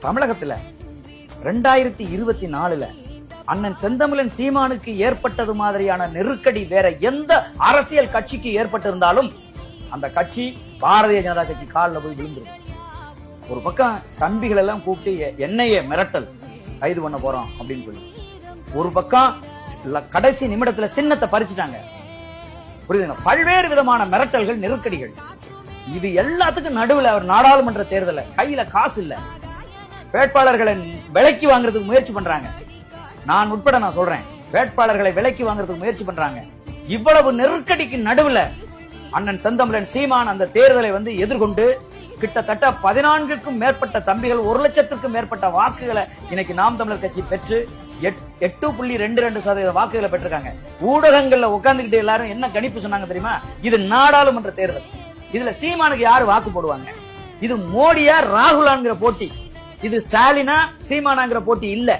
தமிழகத்துல 2024 அண்ணன் செந்தமிழன் சீமானுக்கு ஏற்பட்டது மாதிரியான நெருக்கடி வேற எந்த அரசியல் கட்சிக்கு ஏற்பட்டிருந்தாலும் அந்த கட்சி பாரதிய ஜனதா கட்சி காலில் போய் விழுந்துரும். ஒரு பக்கம் தம்பிகள் எல்லாம் கூப்பிட்டு என்னையே மிரட்டல் கைது பண்ண போறோம் அப்படின்னு சொல்லி, ஒரு பக்கம் கடைசி நிமிடத்துல சின்னத்தை பறிச்சுட்டாங்க. புரியுதுங்க? பல்வேறு விதமான மிரட்டல்கள், நெருக்கடிகள். இது எல்லாத்துக்கும் நடுவில் அவர் நாடாளுமன்ற தேர்தல கையில காசு இல்ல, வேட்பாளர்களை விலைக்கு வாங்குறதுக்கு முயற்சி பண்றாங்க. நான் உட்பட நான் சொல்றேன், வேட்பாளர்களை விலைக்கு வாங்குறதுக்கு முயற்சி பண்றாங்க. இவ்வளவு நெருக்கடிக்கு நடுவில் அண்ணன் செந்தமிழன் சீமான் அந்த தேர்தலை எதிர்கொண்டு கிட்டத்தட்ட 14க்கும் மேற்பட்ட தம்பிகள் 1 லட்சத்திற்கும் மேற்பட்ட வாக்குகளை இன்னைக்கு நாம் தமிழர் கட்சி பெற்று 8.22% வாக்குகளை பெற்றிருக்காங்க. ஊடகங்கள்ல உட்கார்ந்துகிட்டு எல்லாரும் என்ன கணிப்பு சொன்னாங்க தெரியுமா? இது நாடாளுமன்ற தேர்தல், இதுல சீமானுக்கு யாரு வாக்கு போடுவாங்க? இது மோடியா ராகுலாங்கிற போட்டி, இது ஸ்டாலினா சீமானாங்கிற போட்டி இல்ல.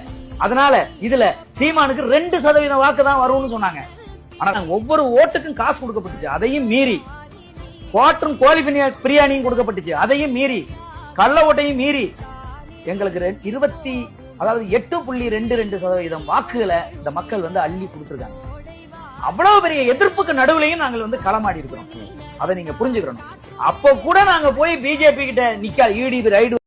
அதனால இதுல சீமானுக்கு 2% வாக்கு தான் வரும்னு சொன்னாங்க. ஆனா ஒவ்வொரு ஓட்டுக்கும் காசு கொடுக்கப்பட்டுச்சு, அதையும் மீறி குவாட்டரும் கோழி பிரியாணியும் கொடுக்கப்பட்டுச்சு, அதையும் மீறி கள்ள ஓட்டையும் மீறி எங்களுக்கு 8.22% வாக்குகளை இந்த மக்கள் அள்ளி கொடுத்திருக்காங்க. அவ்வளவு பெரிய எதிர்ப்புக்கு நடுவுலையும் நாங்கள் களமாடி இருக்கிறோம். அதை நீங்க புரிஞ்சுக்கணும். அப்ப கூட நாங்க போய் பிஜேபி கிட்ட நிக்காது, இடி ரைடு